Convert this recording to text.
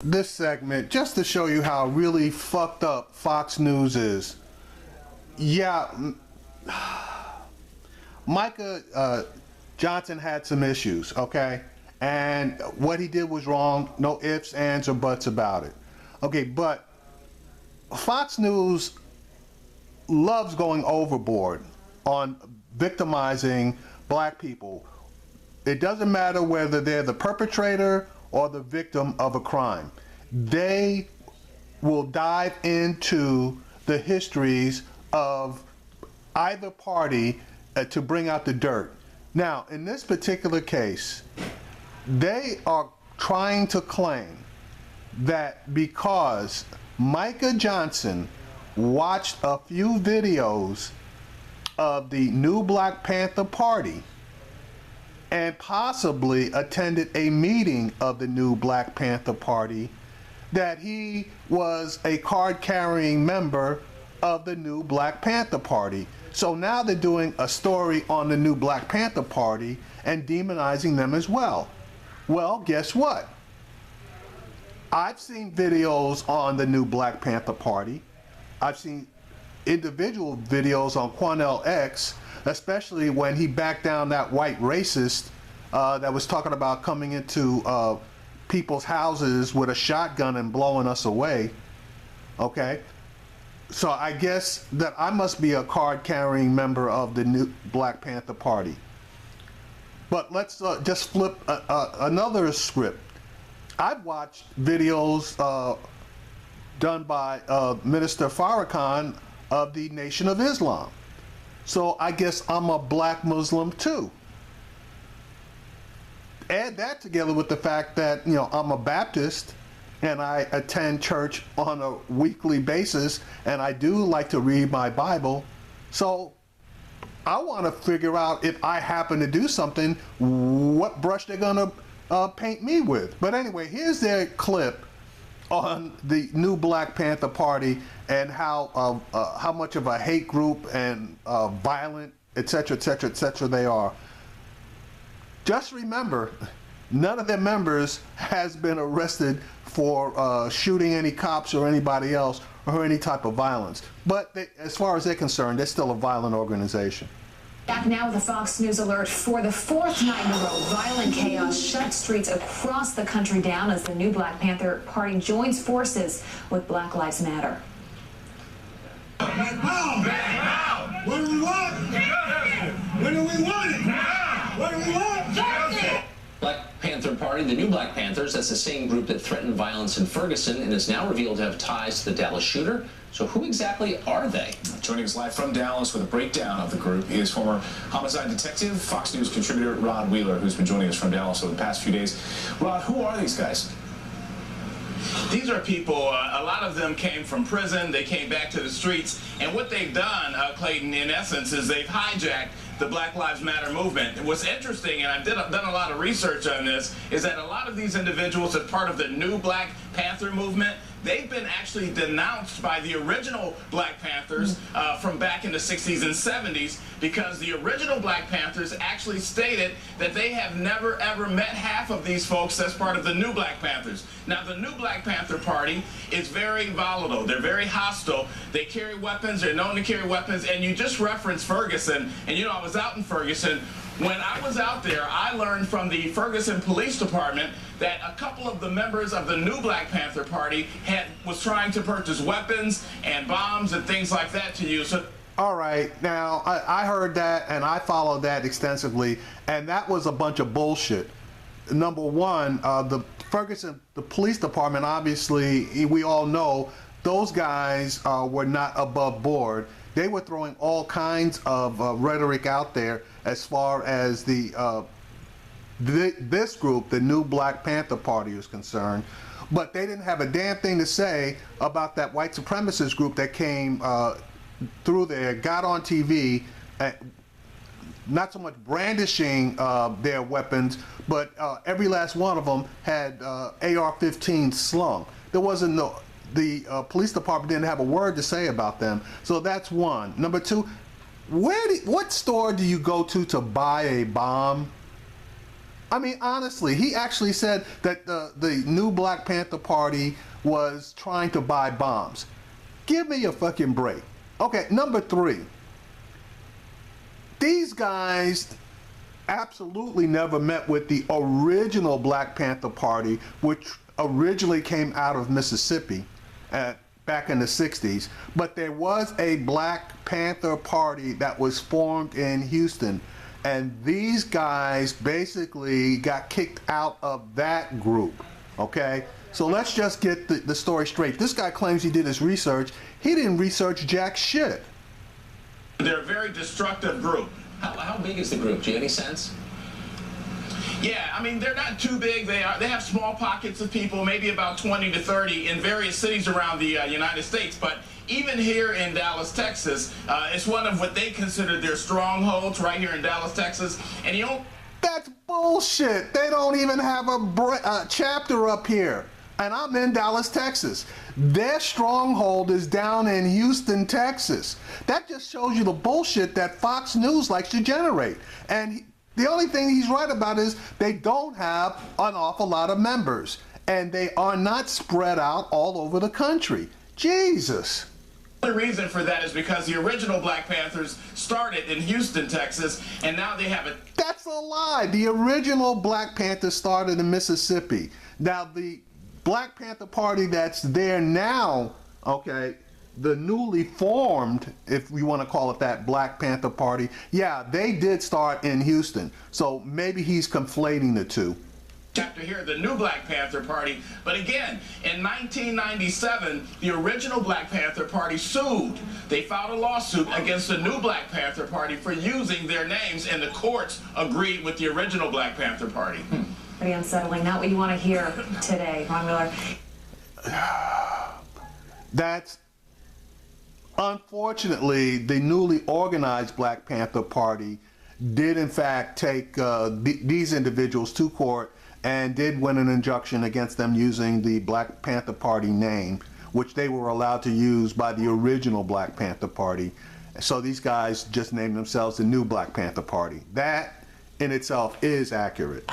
this segment just to show you how really fucked up Fox News is. Yeah, Micah Johnson had some issues, okay? And what he did was wrong. No ifs, ands, or buts about it. Okay, but Fox News loves going overboard on victimizing black people. It doesn't matter whether they're the perpetrator or the victim of a crime. They will dive into the histories of either party to bring out the dirt. Now, in this particular case, they are trying to claim that because Micah Johnson watched a few videos of the new Black Panther Party and possibly attended a meeting of the new Black Panther Party, that he was a card-carrying member of the new Black Panther Party. So now they're doing a story on the new Black Panther Party and demonizing them as well. Well, guess what? I've seen videos on the new Black Panther Party. I've seen individual videos on Quanell X, especially when he backed down that white racist that was talking about coming into people's houses with a shotgun and blowing us away. Okay? So I guess that I must be a card-carrying member of the new Black Panther Party. But let's just flip another script. I've watched videos done by Minister Farrakhan of the Nation of Islam. So I guess I'm a black Muslim too. Add that together with the fact that, you know, I'm a Baptist and I attend church on a weekly basis, and I do like to read my Bible. So I want to figure out, if I happen to do something, what brush they're gonna paint me with. But anyway, here's their clip on the new Black Panther Party and how much of a hate group and violent, etc., etc., etc. they are. Just remember, none of their members has been arrested for shooting any cops or anybody else or any type of violence. But they, as far as they're concerned, they're still a violent organization. Back now with a Fox News alert. For the fourth night in a row, violent chaos shut streets across the country down as the new Black Panther Party joins forces with Black Lives Matter. Black power! Black power! What do we want? What do we want? What do we want? Justice! Black Panther Party, the new Black Panthers, that's the same group that threatened violence in Ferguson and is now revealed to have ties to the Dallas shooter. So who exactly are they? Joining us live from Dallas with a breakdown of the group is former homicide detective, Fox News contributor Rod Wheeler, who's been joining us from Dallas over the past few days. Rod, who are these guys? These are people, a lot of them came from prison, they came back to the streets, and what they've done, Clayton, in essence, is they've hijacked the Black Lives Matter movement. And what's interesting, and I've done a lot of research on this, is that a lot of these individuals, as part of the new Black Panther movement, they've been actually denounced by the original Black Panthers from back in the 60s and 70s, because the original Black Panthers actually stated that they have never ever met half of these folks as part of the new Black Panthers. Now, the new Black Panther Party is very volatile. They're very hostile. They carry weapons. They're known to carry weapons. And you just referenced Ferguson. And, you know, I was out in Ferguson. When I was out there, I learned from the Ferguson Police Department that a couple of the members of the new Black Panther Party was trying to purchase weapons and bombs and things like that to use. So all right, now I heard that and I followed that extensively, and that was a bunch of bullshit. Number one, the Ferguson, the police department, obviously, we all know those guys were not above board. They were throwing all kinds of rhetoric out there as far as this group, the new Black Panther Party, is concerned. But they didn't have a damn thing to say about that white supremacist group that came through there, got on TV, not so much brandishing their weapons, but every last one of them had AR-15 slung. There wasn't no, the police department didn't have a word to say about them. So that's one. Number two, what store do you go to buy a bomb? I mean, honestly, he actually said that the new Black Panther Party was trying to buy bombs. Give me a fucking break. Okay, number 3. These guys absolutely never met with the original Black Panther Party, which originally came out of Mississippi back in the 60s. But there was a Black Panther Party that was formed in Houston. And these guys basically got kicked out of that group, okay? So let's just get the story straight. This guy claims he did his research. He didn't research jack shit. They're a very destructive group. How big is the group? Do you have any sense? Yeah, I mean, they're not too big. They have small pockets of people, maybe about 20 to 30 in various cities around the United States. But even here in Dallas, Texas, it's one of what they consider their strongholds right here in Dallas, Texas. And you don't... That's bullshit. They don't even have a chapter up here. And I'm in Dallas, Texas. Their stronghold is down in Houston, Texas. That just shows you the bullshit that Fox News likes to generate. And the only thing he's right about is they don't have an awful lot of members. And they are not spread out all over the country. Jesus. The reason for that is because the original Black Panthers started in Houston, Texas, and now they have a... That's a lie. The original Black Panthers started in Mississippi. Now, the Black Panther Party that's there now, okay, the newly formed, if we want to call it that, Black Panther Party, yeah, they did start in Houston. So maybe he's conflating the two. Chapter here, the new Black Panther Party. But again, in 1997, the original Black Panther Party sued. They filed a lawsuit against the new Black Panther Party for using their names, and the courts agreed with the original Black Panther Party. Pretty unsettling. Not what you want to hear today, Ron Wheeler. That's unfortunately the newly organized Black Panther Party did in fact take these individuals to court and did win an injunction against them using the Black Panther Party name, which they were allowed to use by the original Black Panther Party. So these guys just named themselves the new Black Panther Party. That in itself is accurate.